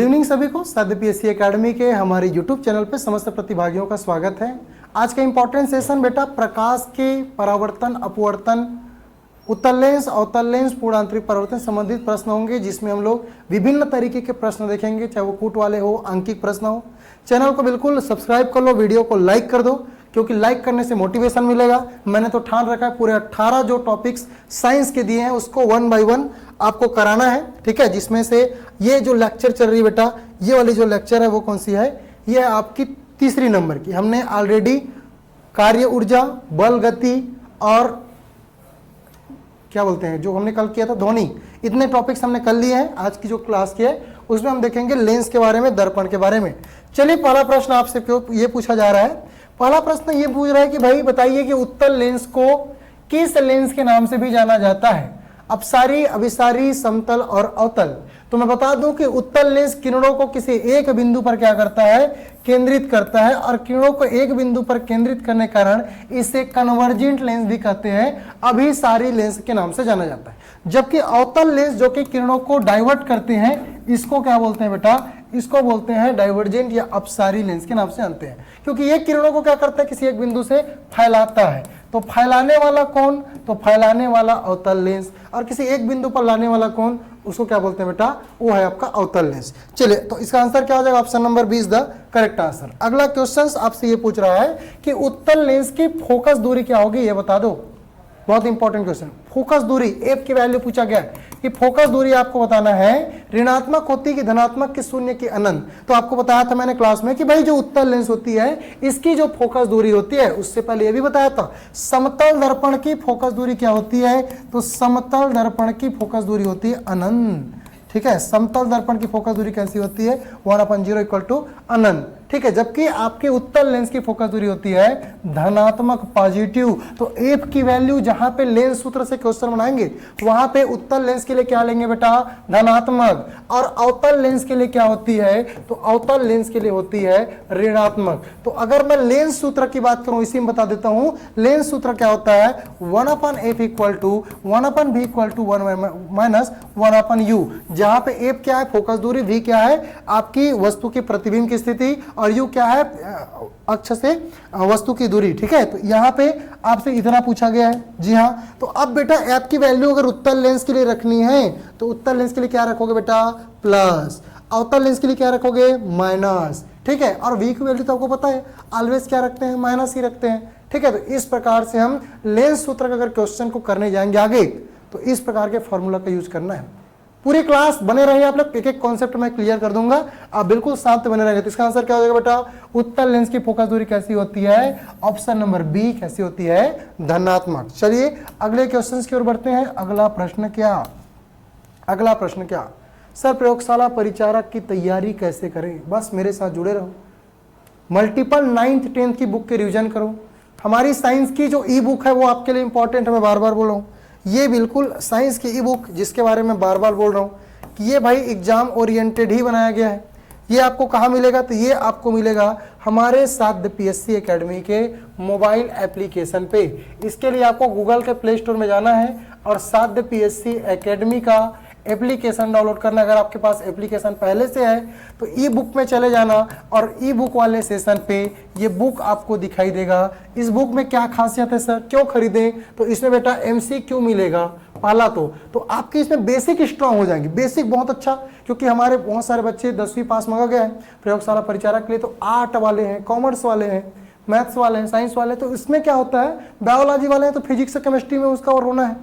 Evening सभी को साध्य पीएससी एकेडमी के हमारे यूट्यूब चैनल पे समस्त प्रतिभागियों का स्वागत है। आज का इंपॉर्टेंट सेशन बेटा प्रकाश के परावर्तन, अपवर्तन, उत्तल लेंस, अवतल लेंस, पूर्ण आंतरिक परावर्तन संबंधित प्रश्न होंगे, जिसमें हम लोग विभिन्न तरीके के प्रश्न देखेंगे, चाहे वो कूट वाले हो, अंकित प्रश्न हो। चैनल को बिल्कुल सब्सक्राइब कर लो, वीडियो को लाइक कर दो, क्योंकि लाइक करने से मोटिवेशन मिलेगा। मैंने तो ठान रखा है पूरे 18 जो टॉपिक्स साइंस के दिए हैं उसको 1 बाय 1 आपको कराना है, ठीक है। जिसमें से ये जो लेक्चर चल रही है बेटा, ये वाली जो लेक्चर है वो कौन सी है, ये आपकी तीसरी नंबर की। हमने ऑलरेडी कार्य ऊर्जा, बल, गति और क्या बोलते हैं जो हमने कल किया था ध्वनि, इतने टॉपिक्स हमने कर लिए हैं। आज की जो क्लास की है उसमें हम देखेंगे लेंस के बारे में, दर्पण के बारे में। चलिए पहला प्रश्न आपसे क्यों ये पूछा जा रहा है। पहला प्रश्न ये पूछ रहा है कि भाई बताइए कि उत्तल लेंस को किस लेंस के नाम से भी जाना जाता है, अपसारी, अभिसारी, समतल और अवतल। तो मैं बता दूं कि उत्तल लेंस किरणों को किसी एक बिंदु पर क्या करता है, केंद्रित करता है, और किरणों को एक बिंदु पर केंद्रित करने के कारण इसे कन्वर्जेंट लेंस भी कहते हैं, अभिसारी लेंस के नाम से जाना जाता है। जबकि अवतल लेंस जो कि किरणों को डाइवर्ट करते हैं, इसको क्या बोलते हैं बेटा, इसको बोलते हैं डाइवर्जेंट या अपसारी लेंस के नाम से जानते हैं, क्योंकि ये किरणों को क्या करता है, किसी एक बिंदु से फैलाता है। तो फैलाने वाला कौन, तो फैलाने वाला अवतल लेंस, और किसी एक बिंदु पर लाने वाला कौन, उसको क्या बोलते हैं बेटा, वो है आपका अवतल लेंस। चलिए तो इसका आंसर क्या हो जाएगा, option number 20 the correct answer. अगला क्वेश्चन आपसे ये पूछ रहा है कि उत्तल लेंस की फोकस दूरी क्या होगी, ये बता दो। बहुत इंपॉर्टेंट क्वेश्चन, फोकस दूरी, एफ की वैल्यू पूछा गया है कि फोकस दूरी आपको बताना है, ऋणात्मक होती कि धनात्मक कि शून्य की अनंत। तो आपको बताया था मैंने क्लास में कि भाई जो उत्तल लेंस होती है इसकी जो फोकस दूरी होती है, उससे पहले ये भी बताया था समतल दर्पण की फोकस दूरी क्या होती है, तो समतल दर्पण की फोकस दूरी होती है अनंत, ठीक है। समतल दर्पण की फोकस दूरी कैसी होती है, 1/0 इक्वल टू अनंत, ठीक है। जबकि आपके उत्तल लेंस की फोकस दूरी होती है धनात्मक, पॉजिटिव। तो एफ की वैल्यू जहां पे लेंस सूत्र से क्वेश्चन बनाएंगे वहां पे उत्तल लेंस के लिए क्या लेंगे बेटा, धनात्मक, और अवतल लेंस के लिए क्या होती है, तो अवतल लेंस के लिए होती है ऋणात्मक। तो अगर मैं लेंस सूत्र की बात करूं, इसी में बता देता हूं, लेंस सूत्र क्या होता है, 1/f equal to 1/v equal to 1 minus 1/u, जहां पे एफ क्या है फोकस दूरी, वी क्या है आपकी वस्तु की प्रतिबिंब की स्थिति, और यू क्या है अक्ष से वस्तु की दूरी, ठीक है। तो यहां पे आपसे इतना पूछा गया है, जी हां। तो अब बेटा एफ की वैल्यू अगर उत्तल लेंस के लिए रखनी है तो उत्तल लेंस के लिए क्या रखोगे बेटा, प्लस, अवतल लेंस के लिए क्या रखोगे, माइनस, ठीक है। और वी की वैल्यू तो आपको पता है ऑलवेज क्या रखते हैं, माइनस ही रखते हैं, ठीक है। तो इस प्रकार से हम लेंस सूत्र का अगर क्वेश्चन को करने जाएंगे आगे तो इस प्रकार के फॉर्मूला का यूज करना है। पूरी क्लास बने रहिए आप लोग, एक एक कॉन्सेप्ट मैं क्लियर कर दूंगा, आप बिल्कुल शांत बने रहेंगे। तो इसका आंसर क्या हो जाएगा बेटा, उत्तल लेंस की फोकस दूरी कैसी होती है, ऑप्शन नंबर बी कैसी होती है, धनात्मक। चलिए अगले क्वेश्चंस की ओर बढ़ते हैं। अगला प्रश्न क्या, सर प्रयोगशाला परिचारक की तैयारी कैसे करें, बस मेरे साथ जुड़े रहो। मल्टीपल 9th 10th की बुक के रिविजन करो। हमारी साइंस की जो ई बुक है वो आपके लिए इंपॉर्टेंट है, मैं बार बार बोल रहा हूँ। ये बिल्कुल साइंस की ई बुक जिसके बारे में बार बार बोल रहा हूँ कि ये भाई एग्जाम ओरिएंटेड ही बनाया गया है। ये आपको कहाँ मिलेगा, तो ये आपको मिलेगा हमारे साध्य पीएससी एकेडमी के मोबाइल एप्लीकेशन पे। इसके लिए आपको गूगल के प्ले स्टोर में जाना है और साध्य पीएससी एकेडमी का एप्लीकेशन डाउनलोड करना। अगर आपके पास एप्लीकेशन पहले से है तो ई बुक में चले जाना और ई बुक वाले सेशन पे ये बुक आपको दिखाई देगा। इस बुक में क्या खासियत है सर, क्यों खरीदें, तो इसमें बेटा MCQ मिलेगा पहला तो आपकी इसमें बेसिक स्ट्रांग हो जाएंगे। बेसिक बहुत अच्छा, क्योंकि हमारे बहुत सारे बच्चे 10वीं पास मंगा गया है प्रयोगशाला परिचारक के लिए, तो आर्ट वाले हैं, कॉमर्स वाले हैं, मैथ्स वाले हैं, साइंस वाले। तो इसमें क्या होता है, बायोलॉजी वाले हैं तो फिजिक्स केमिस्ट्री में उसका और होना है,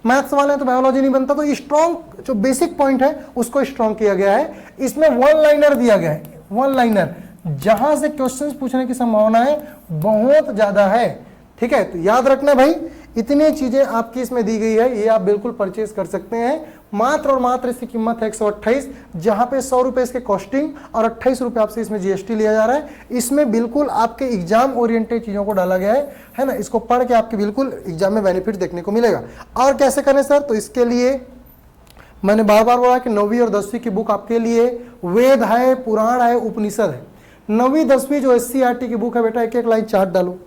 मैथ्स वाले हैं तो बायोलॉजी नहीं बनता। तो स्ट्रॉन्ग जो बेसिक पॉइंट है उसको स्ट्रॉन्ग किया गया है। इसमें 1 लाइनर दिया गया है, 1 लाइनर, जहां से क्वेश्चंस पूछने की संभावनाएं बहुत ज्यादा है, ठीक है। तो याद रखना भाई, इतनी चीजें आपकी इसमें दी गई है, ये आप बिल्कुल परचेज कर सकते हैं। मात्र और मात्र इसकी कीमत है 128, जहां पे 100 रुपए इसके कॉस्टिंग और 28 रुपए आपसे इसमें जीएसटी लिया जा रहा है। इसमें बिल्कुल आपके एग्जाम ओरिएंटेड चीजों को डाला गया है ना। इसको पढ़ के आपके बिल्कुल एग्जाम में बेनिफिट देखने को मिलेगा। और कैसे करें सर, तो इसके लिए मैंने बार बार बोला कि 9वीं और 10वीं की बुक आपके लिए वेद है, पुराण है, उपनिषद है। 9वीं 10वीं जो SCERT की बुक है बेटा, एक एक लाइन चार्ट डालो,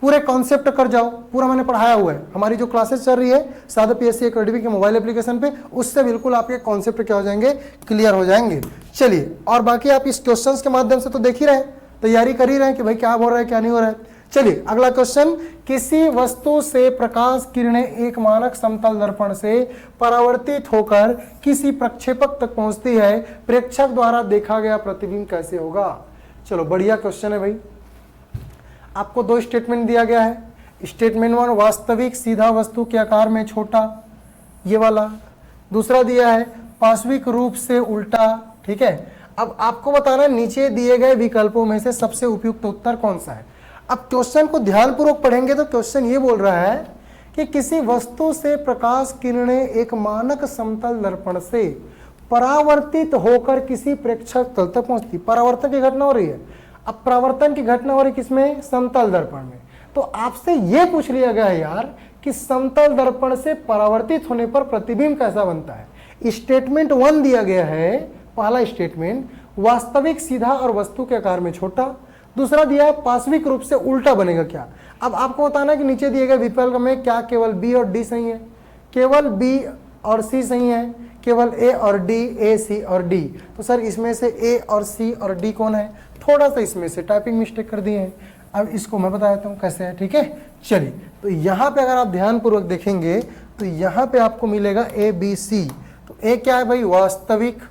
पूरे कॉन्सेप्ट कर जाओ, पूरा मैंने पढ़ाया हुआ है, हमारी जो क्लासेस चल रही है सादा पीएससी एकेडमी के मोबाइल एप्लीकेशन पे, उससे बिल्कुल आपके कॉन्सेप्ट क्या हो जाएंगे, क्लियर हो जाएंगे। चलिए, और बाकी आप इस क्वेश्चंस के माध्यम से तो देख ही रहे हैं, तैयारी कर ही रहे हैं कि भाई क्या हो रहा है क्या नहीं हो रहा है। चलिए अगला क्वेश्चन, किसी वस्तु से प्रकाश किरणें एक मानक समतल दर्पण से परावर्तित होकर किसी प्रक्षेपक तक पहुंचती है, प्रेक्षक द्वारा देखा गया प्रतिबिंब कैसे होगा। चलो बढ़िया क्वेश्चन है भाई। आपको दो स्टेटमेंट दिया गया है, स्टेटमेंट 1 वास्तविक सीधा वस्तु के आकार में छोटा, ये वाला। दूसरा दिया है पार्श्विक रूप से उल्टा, ठीक है। अब आपको बताना नीचे दिए गए विकल्पों में से सबसे उपयुक्त उत्तर कौन सा है। अब क्वेश्चन को ध्यानपूर्वक पढ़ेंगे तो क्वेश्चन ये बोल रहा है कि किसी वस्तु से प्रकाश किरणें एक मानक समतल दर्पण से परावर्तित होकर किसी प्रेक्षक तल तक पहुंचती, परावर्तन की घटना हो रही है। अब परावर्तन की घटना हो रही किसमें, समतल दर्पण में। तो आपसे यह पूछ लिया गया है यार कि समतल दर्पण से परावर्तित होने पर प्रतिबिंब कैसा बनता है। स्टेटमेंट 1 दिया गया है, पहला स्टेटमेंट वास्तविक सीधा और वस्तु के आकार में छोटा। दूसरा दिया है पार्श्विक रूप से उल्टा बनेगा क्या। अब आपको बताना है कि नीचे दिए गए विकल्प में क्या केवल बी और डी सही है, केवल बी और सी सही है, केवल ए और डी, ए सी और डी। तो सर इसमें से ए और सी और डी कौन है, थोड़ा सा इसमें से टाइपिंग मिस्टेक कर दिए हैं। अब इसको मैं बता देता हूँ कैसे है, ठीक है। चलिए, तो यहाँ पे अगर आप ध्यान पूर्वक देखेंगे तो यहाँ पे आपको मिलेगा ए बी सी। तो ए क्या है भाई, वास्तविक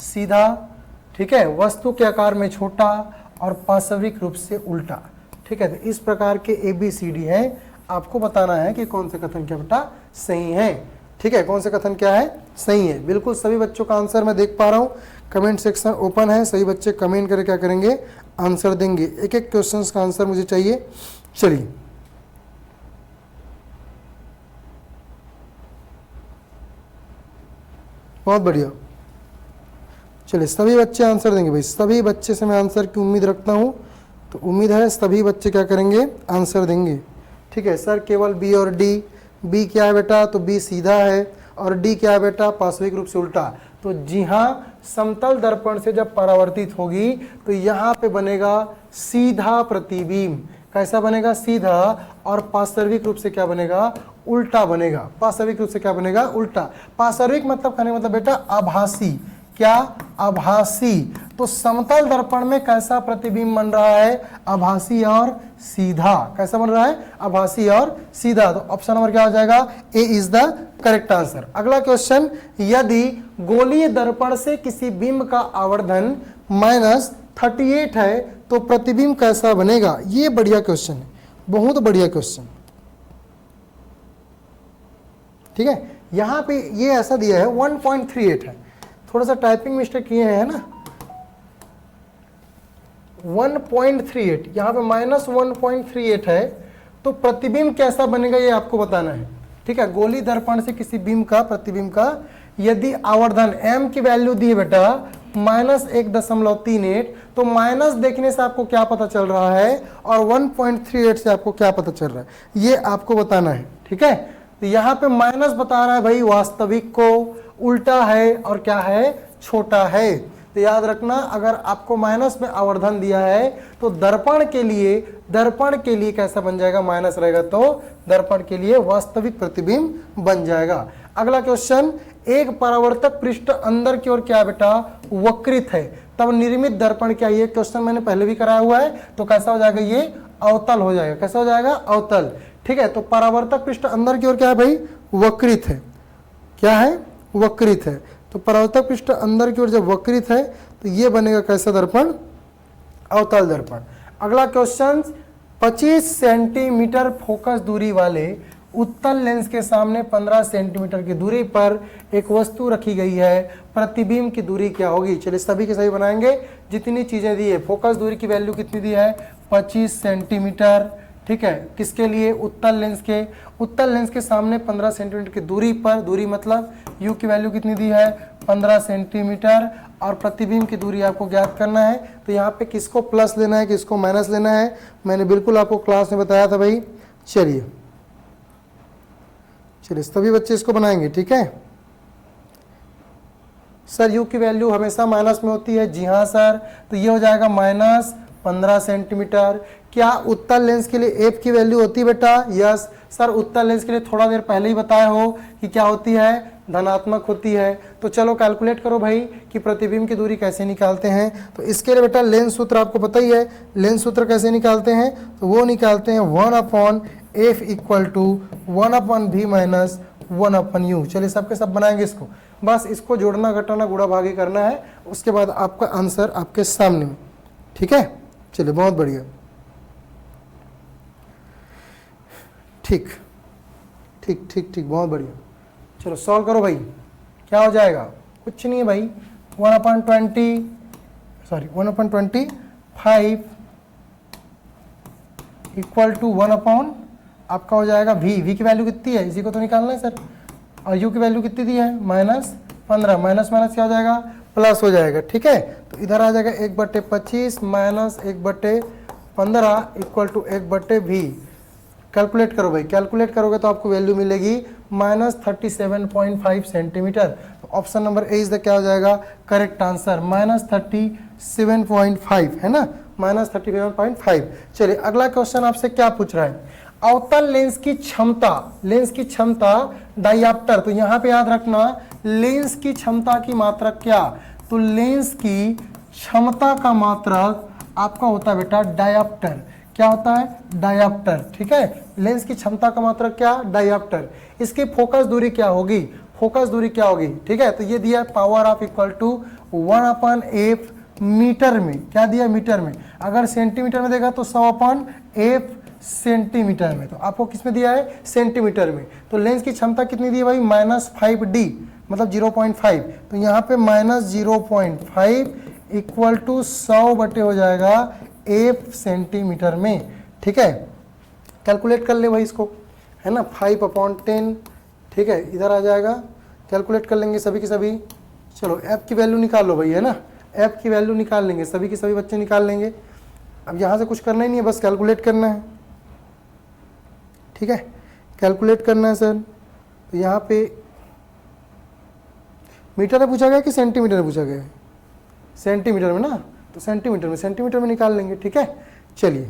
सीधा, ठीक है, वस्तु के आकार में छोटा और पार्श्विक रूप से उल्टा, ठीक है। तो इस प्रकार के ए बी सी डी है, आपको बताना है कि कौन से कथन क्या बेटा सही है, ठीक है, कौन से कथन क्या है सही है। बिल्कुल सभी बच्चों का आंसर मैं देख पा रहा हूँ, कमेंट सेक्शन ओपन है, सभी बच्चे कमेंट करके क्या करेंगे, आंसर देंगे। एक एक क्वेश्चन का आंसर मुझे चाहिए। चलिए, बहुत बढ़िया। चलिए सभी बच्चे आंसर देंगे भाई, सभी बच्चे से मैं आंसर की उम्मीद रखता हूँ, तो उम्मीद है सभी बच्चे क्या करेंगे, आंसर देंगे, ठीक है। सर केवल बी और डी, बी क्या है बेटा, तो बी सीधा है, और डी क्या है बेटा, पार्श्विक रूप से उल्टा। तो जी हाँ, समतल दर्पण से जब परावर्तित होगी तो यहाँ पे बनेगा सीधा प्रतिबिंब। कैसा बनेगा, सीधा, और पार्श्विक रूप से क्या बनेगा, उल्टा बनेगा। पार्श्विक रूप से क्या बनेगा, उल्टा। पार्श्विक मतलब कहने मतलब बेटा आभासी, क्या, आभासी। तो समतल दर्पण में कैसा प्रतिबिंब बन रहा है, आभासी और सीधा। कैसा बन रहा है, आभासी और सीधा। तो ऑप्शन नंबर क्या हो जाएगा, ए इज द करेक्ट आंसर। अगला क्वेश्चन, यदि गोलीय दर्पण से किसी बिंब का आवर्धन -38 है तो प्रतिबिंब कैसा बनेगा। ये बढ़िया क्वेश्चन है, बहुत बढ़िया क्वेश्चन, ठीक है। यहां पे ये ऐसा दिया है 1.38 है, थोड़ा सा टाइपिंग मिस्टेक किए हैं ना, 1.38, यहाँ पे -1.38 है, तो प्रतिबिंब कैसा बनेगा ये आपको बताना है, ठीक है। गोली दर्पण से किसी बिंब का, प्रतिबिंब का यदि आवर्धन m की वैल्यू दी है बेटा -1.38, तो माइनस देखने से आपको क्या पता चल रहा है और 1.38 से आपको क्या पता चल रहा है, ये आपको बताना है, ठीक है। तो यहाँ पे माइनस बता रहा है भाई वास्तविक को, उल्टा है और क्या है, छोटा है। तो याद रखना, अगर आपको माइनस में आवर्धन दिया है तो दर्पण के लिए कैसा बन जाएगा, माइनस रहेगा तो दर्पण के लिए वास्तविक प्रतिबिंब बन जाएगा। अगला क्वेश्चन, एक परावर्तक पृष्ठ अंदर की ओर क्या बेटा, वक्रित है, तब निर्मित दर्पण क्या। ये क्वेश्चन मैंने पहले भी कराया हुआ है, तो कैसा हो जाएगा, ये अवतल हो जाएगा। कैसा हो जाएगा, अवतल, ठीक है। तो परावर्तक पृष्ठ अंदर की ओर क्या है भाई, वक्रित है, क्या है, वक्रित है। तो परावर्तक पृष्ठ अंदर की ओर जब वक्रित है तो ये बनेगा कैसा दर्पण, अवतल दर्पण। अगला क्वेश्चन, 25 सेंटीमीटर फोकस दूरी वाले उत्तल लेंस के सामने 15 सेंटीमीटर की दूरी पर एक वस्तु रखी गई है, प्रतिबिंब की दूरी क्या होगी। चलिए सभी के सही बनाएंगे, जितनी चीजें दी है। फोकस दूरी की वैल्यू कितनी दी है, 25 सेंटीमीटर, ठीक है। किसके लिए, उत्तल लेंस के सामने 15 सेंटीमीटर की दूरी पर, दूरी मतलब u की वैल्यू कितनी दी है, 15 सेंटीमीटर, और प्रतिबिंब की दूरी आपको ज्ञात करना है। तो यहाँ पे किसको प्लस लेना है, किसको माइनस लेना है, मैंने बिल्कुल आपको क्लास में बताया था भाई। चलिए सभी बच्चे इसको बनाएंगे, ठीक है। सर u की वैल्यू हमेशा माइनस में होती है, जी हाँ सर। तो ये हो जाएगा 15 सेंटीमीटर। क्या उत्तल लेंस के लिए एफ की वैल्यू होती है बेटा? यस सर, उत्तल लेंस के लिए थोड़ा देर पहले ही बताया हो कि क्या होती है, धनात्मक होती है। तो चलो कैलकुलेट करो भाई कि प्रतिबिंब की दूरी कैसे निकालते हैं। तो इसके लिए बेटा लेंस सूत्र आपको पता ही है, लेंस सूत्र कैसे निकालते हैं, तो वो निकालते हैं 1/f equal to 1/v minus 1/u। चलिए सबके सब बनाएंगे इसको, बस इसको जोड़ना घटाना गुणा भागी करना है, उसके बाद आपका आंसर आपके सामने में। ठीक है, चलिए बहुत बढ़िया, ठीक ठीक ठीक ठीक, बहुत बढ़िया। चलो सॉल्व करो भाई, क्या हो जाएगा? कुछ नहीं है भाई, 1/25 इक्वल टू 1 आपका हो जाएगा v की वैल्यू कितनी है, इसी को तो निकालना है सर, और u की वैल्यू कितनी दी है, -15, माइनस माइनस क्या हो जाएगा, प्लस हो जाएगा। ठीक है, तो इधर आ जाएगा 1/25 minus 1/15 equal to 1/v। Calculate करो भाई, कैलकुलेट करोगे तो आपको वैल्यू मिलेगी -37.5 सेंटीमीटर। तो option number A is the क्या हो जाएगा, करेक्ट आंसर, -37.5 है ना, -37.5। चलिए अगला क्वेश्चन आपसे क्या पूछ रहा है, अवतल लेंस की क्षमता डायऑप्टर। तो यहाँ पे याद रखना लेंस की क्षमता की मात्रक क्या, तो लेंस की क्षमता का मात्रक आपका होता है बेटा डायऑप्टर। क्या होता है, डायऑप्टर। ठीक है, लेंस की क्षमता का मात्रक क्या, डायऑप्टर। इसकी फोकस दूरी क्या होगी, फोकस दूरी क्या होगी। ठीक है, तो ये दिया power of equal to 1/f metre में, क्या दिया मीटर में, अगर सेंटीमीटर में देगा तो 100/f सेंटीमीटर में, तो आपको किस में दिया है, सेंटीमीटर में। तो लेंस की क्षमता कितनी दी है भाई, -5d मतलब 0.5, तो यहाँ पे -0.5 इक्वल टू 100 बटे हो जाएगा f सेंटीमीटर में। ठीक है, कैलकुलेट कर ले भाई इसको, है ना, 5/10। ठीक है, इधर आ जाएगा, कैलकुलेट कर लेंगे सभी के सभी। चलो f की वैल्यू निकाल लो भाई, है ना, f की वैल्यू निकाल लेंगे, सभी के सभी बच्चे निकाल लेंगे। अब यहाँ से कुछ करना ही नहीं है, बस कैलकुलेट करना है। ठीक है, कैलकुलेट करना है सर। तो यहाँ पे मीटर में पूछा गया कि सेंटीमीटर में पूछा गया है, सेंटीमीटर में ना, तो सेंटीमीटर में निकाल लेंगे। ठीक है, चलिए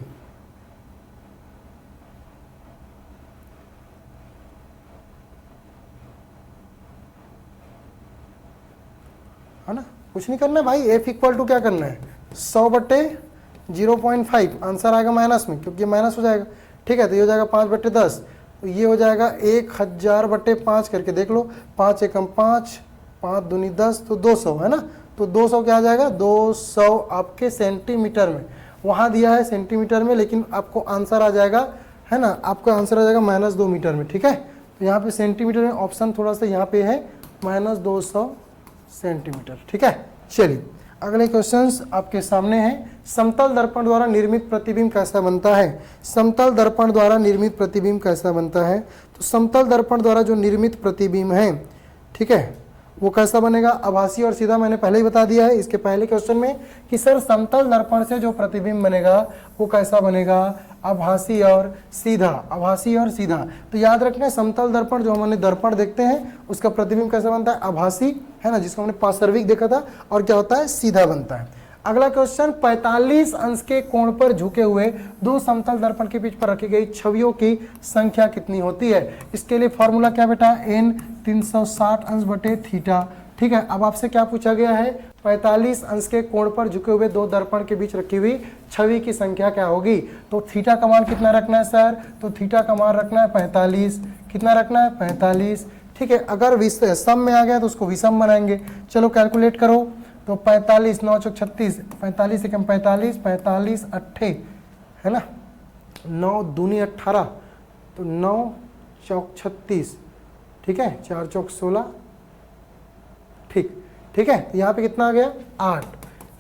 है ना, कुछ नहीं करना है भाई, f इक्वल टू क्या करना है, 100/0.5, आंसर आएगा माइनस में क्योंकि माइनस हो जाएगा। ठीक है, तो ये हो जाएगा 5/10, तो ये हो जाएगा 1000/5 करके देख लो, 5 एकम 5, 5 दूनी 10, तो 200 है ना, तो 200 क्या आ जाएगा, 200 आपके सेंटीमीटर में, वहाँ दिया है सेंटीमीटर में, लेकिन आपको आंसर आ जाएगा, है ना, आपका आंसर आ जाएगा -2 मीटर में। ठीक है, तो यहाँ पे सेंटीमीटर में ऑप्शन थोड़ा सा यहाँ पे है -200 सेंटीमीटर। ठीक है, चलिए अगले क्वेश्चंस आपके सामने हैं, समतल दर्पण द्वारा निर्मित प्रतिबिंब कैसा बनता है, समतल दर्पण द्वारा निर्मित प्रतिबिंब कैसा बनता है। तो समतल दर्पण द्वारा जो निर्मित प्रतिबिंब है, ठीक है, वो कैसा बनेगा, आभासी और सीधा, मैंने पहले ही बता दिया है इसके पहले क्वेश्चन में कि सर समतल दर्पण से जो प्रतिबिंब बनेगा वो कैसा बनेगा, आभासी और सीधा, आभासी और सीधा। तो याद रखना समतल दर्पण जो हमने दर्पण देखते हैं उसका प्रतिबिंब कैसा बनता है, आभासी, है ना, जिसको हमने पार्श्विक देखा था, और क्या होता है, सीधा बनता है। अगला क्वेश्चन, 45 अंश के कोण पर झुके हुए दो समतल दर्पण के बीच पर रखी गई छवियों की संख्या कितनी होती है। इसके लिए फॉर्मूला क्या बेटा, n 360 अंश बटे थीटा। ठीक है, अब आपसे क्या पूछा गया है, 45 अंश के कोण पर झुके हुए दो दर्पण के बीच रखी हुई छवि की संख्या क्या होगी। तो थीटा का मान कितना रखना है सर, तो थीटा का मान रखना है 45, कितना रखना है, 45। ठीक है, अगर सम में आ गया तो उसको विषम बनाएंगे। चलो कैलकुलेट करो, तो 45 9 चौक 36, 45 एकम 45, 45 अट्ठे, है ना, 9 दूनी 18, तो 9 चौक 36, ठीक है, 4 चौक 16, ठीक, ठीक है, यहाँ पे कितना आ गया, 8।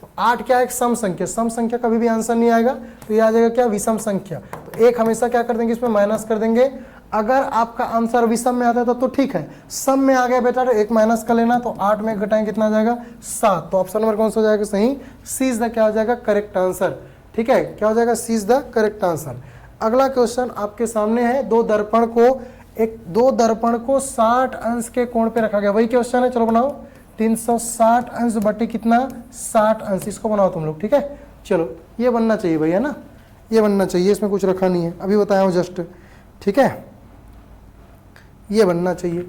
तो 8 क्या है, एक सम संख्या, सम संख्या कभी भी आंसर नहीं आएगा, तो ये आ जाएगा क्या, विषम संख्या। तो एक हमेशा क्या कर देंगे, इसमें माइनस कर देंगे। अगर आपका आंसर विषम में आता है तो ठीक है, सम में आ गया बेटा तो एक माइनस कर लेना, तो 8 में घटाएं कितना आ जाएगा, 7। तो ऑप्शन नंबर कौन सा हो जाएगा, सही, सी इज द क्या हो जाएगा, करेक्ट आंसर। ठीक है, क्या हो जाएगा, सी इज द करेक्ट आंसर। अगला क्वेश्चन आपके सामने है, दो दर्पण को 60 अंश के कोण पे रखा गया, वही क्वेश्चन है, चलो बनाओ, 360 अंश बटे कितना, 60 अंश, इसको बनाओ तुम लोग। ठीक है, चलो ये बनना चाहिए भाई, है ना, ये बनना चाहिए, इसमें कुछ रखा नहीं है, अभी बताया हूँ जस्ट, ठीक है, ये बनना चाहिए,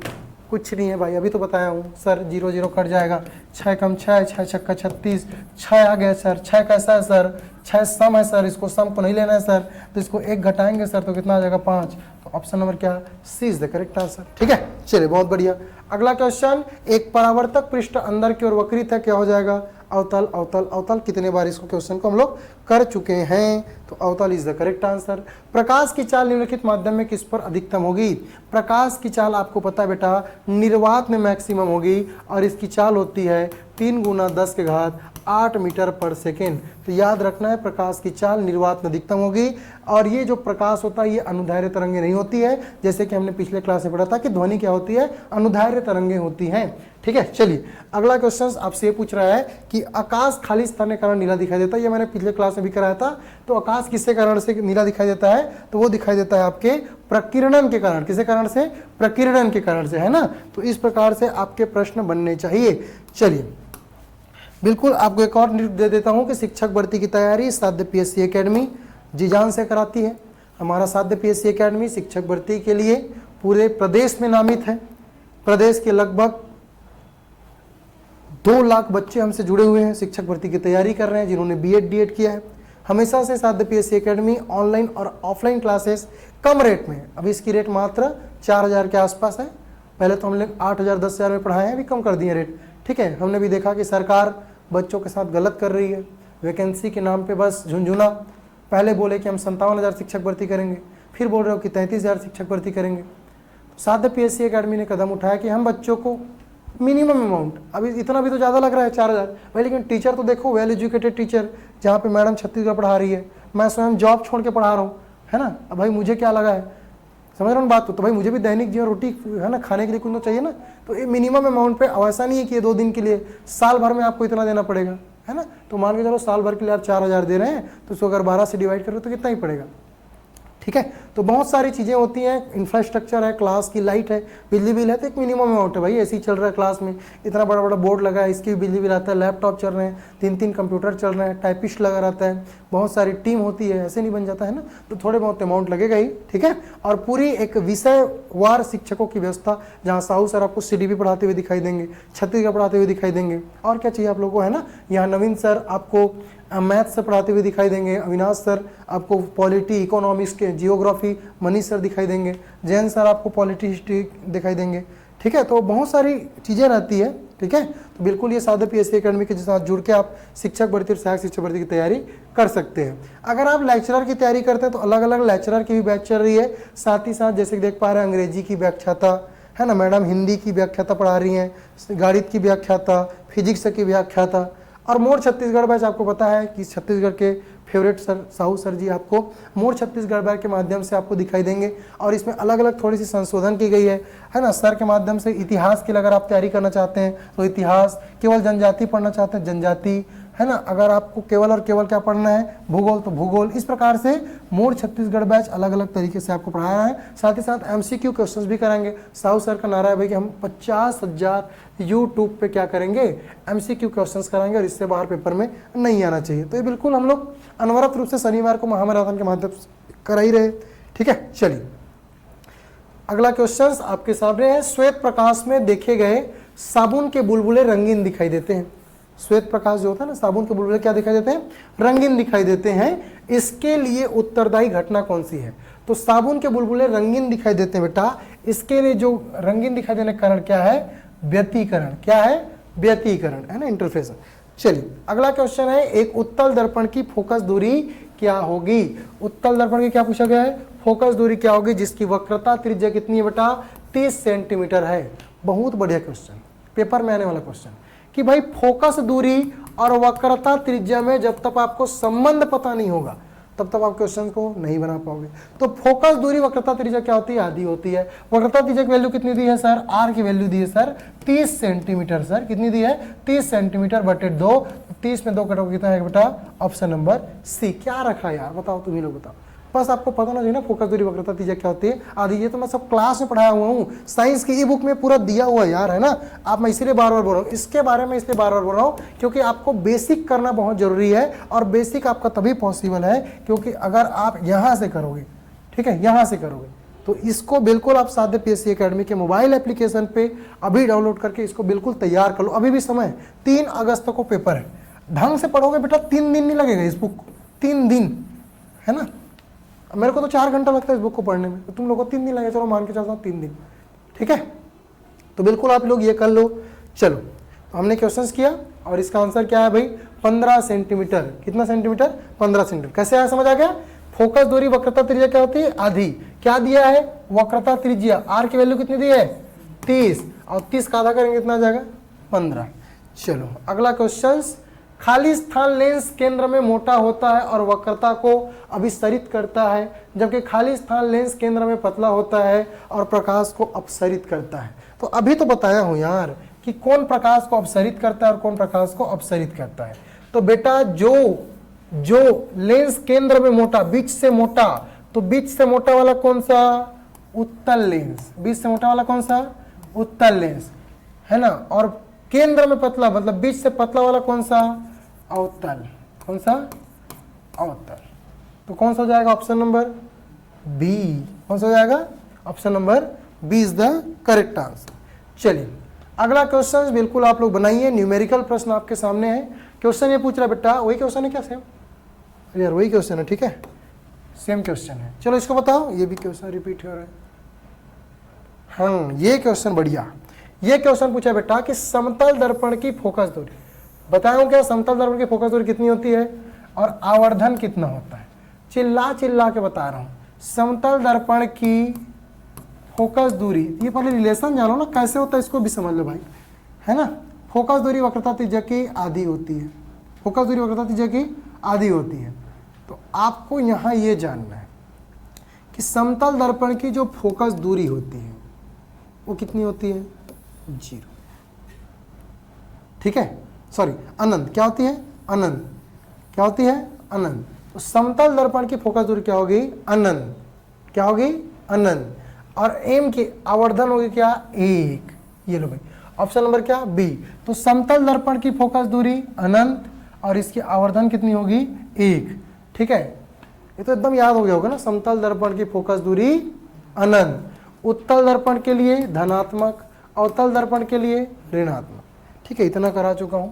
कुछ नहीं है भाई, अभी तो बताया हूँ सर। 0 0 कट जाएगा, 6 कम 6, 6 छक्का 36, 6 आ गया सर। 6 कैसा है सर? 6 सम है सर, इसको सम को नहीं लेना है सर, तो इसको 1 घटाएंगे सर तो कितना आ जाएगा 5। तो ऑप्शन नंबर क्या? सी इज द करेक्ट आंसर, ठीक है। चलिए बहुत बढ़िया। अगला क्वेश्चन, एक परावर्तक पृष्ठ अंदर की ओर वक्रित है, क्या हो जाएगा? अवतल अवतल अवतल। कितने बार इसको क्वेश्चन को हम लोग कर चुके हैं, तो अवतल इज द करेक्ट आंसर। प्रकाश की चाल निम्नलिखित माध्यम में किस पर अधिकतम होगी? प्रकाश की चाल आपको पता है बेटा निर्वात में मैक्सिमम होगी, और इसकी चाल होती है 3 × 10⁸ मीटर पर सेकेंड। तो याद रखना है प्रकाश की चाल निर्वात में अधिकतम होगी, और ये जो प्रकाश होता है ये अनुदैर्घ्य तरंगे नहीं होती है, जैसे कि हमने पिछले क्लास में पढ़ा था कि ध्वनि क्या होती है? अनुदैर्घ्य तरंगे होती हैं, ठीक है। चलिए अगला क्वेश्चन आपसे ये पूछ रहा है कि आकाश खाली स्थान के कारण नीला दिखाई देता है, ये मैंने पिछले क्लास में भी कराया था। तो आकाश किसके कारण से नीला दिखाई देता है? तो वो दिखाई देता है आपके प्रकीर्णन के कारण। किसके कारण से? प्रकीर्णन के कारण से, है ना। तो इस प्रकार से आपके प्रश्न बनने चाहिए। चलिए बिल्कुल आपको एक और टिप दे देता हूं कि शिक्षक भर्ती की तैयारी साध्य पीएससी एकेडमी जी जान से कराती है। हमारा साध्य पीएससी एकेडमी शिक्षक भर्ती के लिए पूरे प्रदेश में नामित है। प्रदेश के लगभग 2 लाख बच्चे हमसे जुड़े हुए हैं, शिक्षक भर्ती की तैयारी कर रहे हैं, जिन्होंने बीएड डीएड किया है। हमेशा से साध्य पीएससी एकेडमी ऑनलाइन और ऑफलाइन क्लासेस कम रेट में, अभी इसकी रेट मात्र 4000 के आसपास है। पहले तो हमने 8000 10,000 में पढ़ाए हैं, अभी कम कर दिए रेट, ठीक है। हमने भी देखा कि सरकार बच्चों के साथ गलत कर रही है, वैकेंसी के नाम पे बस झुंझुना। पहले बोले कि हम 57,000 शिक्षक भर्ती करेंगे, फिर बोल रहे हो कि 33,000 शिक्षक भर्ती करेंगे। तो साध्य पीएससी एकेडमी ने कदम उठाया कि हम बच्चों को मिनिमम अमाउंट, अभी इतना भी तो ज़्यादा लग रहा है 4000 भाई, लेकिन टीचर तो देखो वेल एजुकेटेड टीचर, जहाँ पे मैडम छत्तीसगढ़ पढ़ा रही है, मैं स्वयं जॉब छोड़ के पढ़ा रहा हूँ, है ना। अब भाई मुझे क्या लगा है, समझ रहे हो बात को? तो भाई मुझे भी दैनिक जीवन रोटी, है ना, खाने के लिए कुछ तो चाहिए ना। तो ये मिनिमम अमाउंट पे, ऐसा नहीं है कि ये 2 दिन के लिए, साल भर में आपको इतना देना पड़ेगा, है ना। तो मान के चलो साल भर के लिए आप 4000 दे रहे हैं, तो उसको अगर 12 से डिवाइड करो तो कितना ही पड़ेगा, ठीक है। तो बहुत सारी चीज़ें होती हैं, इंफ्रास्ट्रक्चर है, क्लास की लाइट है, बिजली बिल है, तो एक मिनिमम अमाउंट है भाई। ऐसे ही चल रहा है क्लास में, इतना बड़ा बड़ा बोर्ड लगा है, इसकी बिजली बिल आता है, लैपटॉप चल रहे हैं, 3-3 कंप्यूटर चल रहे हैं, टाइपिस्ट लगा रहता है, बहुत सारी टीम होती है, ऐसे नहीं बन जाता है ना। तो थोड़े बहुत अमाउंट लगेगा ही, ठीक है। और पूरी एक विषयवार शिक्षकों की व्यवस्था, जहाँ साहू सर आपको CDP पढ़ाते हुए दिखाई देंगे, छत्तीसगढ़ पढ़ाते हुए दिखाई देंगे, और क्या चाहिए आप लोगों को, है ना। यहाँ नवीन सर आपको मैथ से पढ़ाते हुए दिखाई देंगे, अविनाश सर आपको पॉलिटी इकोनॉमिक्स के जियोग्राफी, मनीष सर दिखाई देंगे, जैन सर आपको पॉलिटी हिस्ट्री दिखाई देंगे, ठीक है। तो बहुत सारी चीज़ें रहती है, ठीक है। तो बिल्कुल ये साध्य पीएससी एकेडमी के साथ जुड़ के आप शिक्षक भर्ती और सहायक शिक्षक भर्ती की तैयारी कर सकते हैं। अगर आप लेक्चरर की तैयारी करते हैं तो अलग अलग लेक्चरर की भी बैच चल रही है, साथ ही साथ जैसे कि देख पा रहे हैं अंग्रेजी की व्याख्याता, है ना मैडम, हिंदी की व्याख्याता पढ़ा रही हैं, गणित की व्याख्याता, फिजिक्स की व्याख्याता। और मोर छत्तीसगढ़ बैच आपको पता है कि छत्तीसगढ़ के फेवरेट सर साहू सर जी आपको मोर छत्तीसगढ़ बैच के माध्यम से आपको दिखाई देंगे, और इसमें अलग अलग थोड़ी सी संशोधन की गई है ना। सर के माध्यम से इतिहास की अगर आप तैयारी करना चाहते हैं तो इतिहास, केवल जनजाति पढ़ना चाहते हैं जनजाति, है ना। अगर आपको केवल और केवल क्या पढ़ना है, भूगोल, तो भूगोल। इस प्रकार से मोर छत्तीसगढ़ बैच अलग अलग तरीके से आपको पढ़ाया है। साथ ही साथ MCQ क्वेश्चंस भी कराएंगे। साहू सर का नारा है भाई कि हम 50,000 यूट्यूब पे क्या करेंगे, MCQ क्वेश्चंस कराएंगे, और इससे बाहर पेपर में नहीं आना चाहिए। तो ये बिल्कुल हम लोग अनवरत रूप से शनिवार को महामैराथन के माध्यम से करा ही रहे, ठीक है। चलिए अगला क्वेश्चन आपके सामने है, श्वेत प्रकाश में देखे गए साबुन के बुलबुले रंगीन दिखाई देते हैं। श्वेत प्रकाश जो होता है ना, साबुन के बुलबुले क्या दिखाई देते हैं, रंगीन दिखाई देते हैं। इसके लिए उत्तरदायी घटना कौन सी है? तो साबुन के बुलबुले रंगीन दिखाई देते हैं बेटा, इसके लिए जो रंगीन दिखाई देने का कारण क्या है, व्यतीकरण। क्या है, व्यतीकरण, है ना, इंटरफेरेंस। चलिए अगला क्वेश्चन है, एक उत्तल दर्पण की फोकस दूरी क्या होगी? उत्तल दर्पण की क्या पूछा गया है, फोकस दूरी क्या होगी, जिसकी वक्रता त्रिज्या कितनी है बेटा, 30 सेंटीमीटर है। बहुत बढ़िया क्वेश्चन, पेपर में आने वाला क्वेश्चन कि भाई फोकस दूरी और वक्रता त्रिज्या में जब तक आपको संबंध पता नहीं होगा तब तक आप क्वेश्चन को नहीं बना पाओगे। तो फोकस दूरी वक्रता त्रिज्या क्या होती है, आधी होती है। वक्रता त्रिज्या की वैल्यू कितनी दी है सर, R की वैल्यू दी है सर 30 सेंटीमीटर। सर कितनी दी है, 30 सेंटीमीटर बटे 2, 30 में 2 कटोगे कितना है बेटा, ऑप्शन नंबर सी। क्या रखा यार, बताओ तुम ही लोग बताओ, बस आपको पता ना चाहिए ना फोकस दूरी वक्रता त्रिज्या क्या होती है आदि। ये तो मैं सब क्लास में पढ़ाया हुआ हूँ, साइंस की ई बुक में पूरा दिया हुआ है यार, है ना। आप मैं इसीलिए बार बार बोल रहा हूँ इसके बारे में, इसलिए बार बार बोल रहा हूँ क्योंकि आपको बेसिक करना बहुत जरूरी है। और बेसिक आपका तभी पॉसिबल है क्योंकि अगर आप यहाँ से करोगे, ठीक है, यहाँ से करोगे तो इसको बिल्कुल आप साध्य पीएससी एकेडमी के मोबाइल एप्लीकेशन पे अभी डाउनलोड करके इसको बिल्कुल तैयार कर लो। अभी भी समय है, 3 अगस्त को पेपर है। ढंग से पढ़ोगे बेटा 3 दिन नहीं लगेगा इस बुक को, 3 दिन, है ना। मेरे को तो 4 घंटा लगता है इस बुक को पढ़ने में, तो तुम लोग को 3 दिन लगेगा, चलो मान के चलता हूँ 3 दिन, ठीक है। तो बिल्कुल आप लोग ये कर लो। चलो तो हमने क्वेश्चन किया और इसका आंसर क्या है भाई, 15 सेंटीमीटर। कितना सेंटीमीटर, 15 सेंटीमीटर। कैसे आया, समझ आ गया। फोकस दूरी वक्रता त्रिज्या क्या होती है, आधी। क्या दिया है, वक्रता त्रिज्या, आर की वैल्यू कितनी दी है, 30, और 30 का आधा करेंगे कितना आ जाएगा, 15। चलो अगला क्वेश्चन, खाली स्थान लेंस केंद्र में मोटा होता है और वक्रता को अभिसरित करता है, जबकि खाली स्थान लेंस केंद्र में पतला होता है और प्रकाश को अपसरित करता है। तो अभी तो बताया हूं यार कि कौन प्रकाश को अपसरित करता है और कौन प्रकाश को अपसरित करता है। तो बेटा जो लेंस केंद्र में मोटा, बीच से मोटा, तो बीच से मोटा वाला कौन सा, उत्तल लेंस। बीच से मोटा वाला कौन सा, उत्तल लेंस, है ना। और केंद्र में पतला मतलब बीच से पतला वाला कौन सा, अवतल। कौन सा, अवतल। तो कौन सा हो जाएगा, ऑप्शन नंबर बी। कौन सा हो जाएगा, option number B is the correct answer. चलिए अगला क्वेश्चन बिल्कुल आप लोग बनाइए, न्यूमेरिकल प्रश्न आपके सामने है। क्वेश्चन ये पूछ रहा है बेटा, वही क्वेश्चन है क्या, सेम यार, वही क्वेश्चन है, ठीक है, सेम क्वेश्चन है। चलो इसको बताओ, ये भी क्वेश्चन रिपीट हो रहा है। हाँ ये क्वेश्चन बढ़िया। ये क्वेश्चन पूछा बेटा कि समतल दर्पण की फोकस दूरी, बताऊं क्या, समतल दर्पण की फोकस दूरी कितनी होती है और आवर्धन कितना होता है। चिल्ला चिल्ला के बता रहा हूं, समतल दर्पण की फोकस दूरी, ये पहले रिलेशन जानो ना कैसे होता है, इसको भी समझ लो भाई, है ना। फोकस दूरी वक्रता त्रिज्या की आधी होती है, फोकस दूरी वक्रता त्रिज्या की आधी होती है। तो आपको यहाँ ये जानना है कि समतल दर्पण की जो फोकस दूरी होती है वो कितनी होती है, 0, ठीक है, सॉरी अनंत। क्या होती है, अनंत। क्या होती है, अनंत। तो समतल दर्पण की फोकस दूरी क्या होगी, अनंत। क्या होगी, अनंत। और एम की आवर्धन होगी क्या, 1। ये लो भाई, ऑप्शन नंबर क्या, बी। तो समतल दर्पण की फोकस दूरी अनंत और इसकी आवर्धन कितनी होगी, 1, ठीक है। ये तो एकदम याद हो गया होगा ना, समतल दर्पण की फोकस दूरी अनंत, उत्तल दर्पण के लिए धनात्मक, अवतल दर्पण के लिए ऋणात्मक, ठीक है। इतना करा चुका हूं,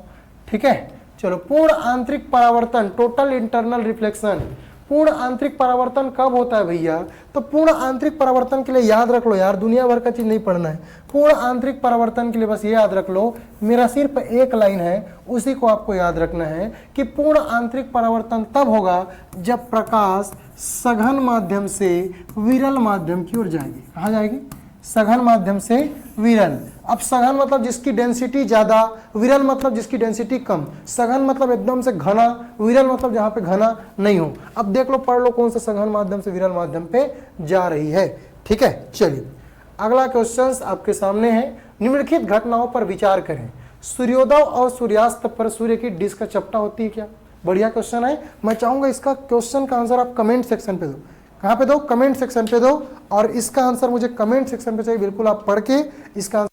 ठीक है। चलो पूर्ण आंतरिक परावर्तन, टोटल इंटरनल रिफ्लेक्शन, पूर्ण आंतरिक परावर्तन कब होता है भैया, तो पूर्ण आंतरिक परावर्तन के लिए याद रख लो यार, दुनिया भर का चीज नहीं पढ़ना है। पूर्ण आंतरिक परावर्तन के लिए बस ये याद रख लो, मेरा सिर्फ एक लाइन है उसी को आपको याद रखना है कि पूर्ण आंतरिक परावर्तन तब होगा जब प्रकाश सघन माध्यम से विरल माध्यम की ओर जाएगी। कहाँ जाएगी, सघन माध्यम से विरल। अब सघन मतलब जिसकी डेंसिटी ज्यादा, विरल मतलब जिसकी डेंसिटी कम। सघन मतलब एकदम से घना, विरल मतलब जहां पे घना नहीं हो। अब देख लो, पढ़ लो कौन सा सघन माध्यम से विरल माध्यम पे जा रही है, ठीक है। चलिए अगला क्वेश्चन आपके सामने है, निम्नलिखित घटनाओं पर विचार करें। सूर्योदय और सूर्यास्त पर सूर्य की डिस्क चपटा होती है क्या। बढ़िया क्वेश्चन है। मैं चाहूंगा इसका क्वेश्चन का आंसर आप कमेंट सेक्शन पे दो। कहाँ पे दो, कमेंट सेक्शन पे दो। और इसका आंसर मुझे कमेंट सेक्शन पे चाहिए, बिल्कुल आप पढ़ के इसका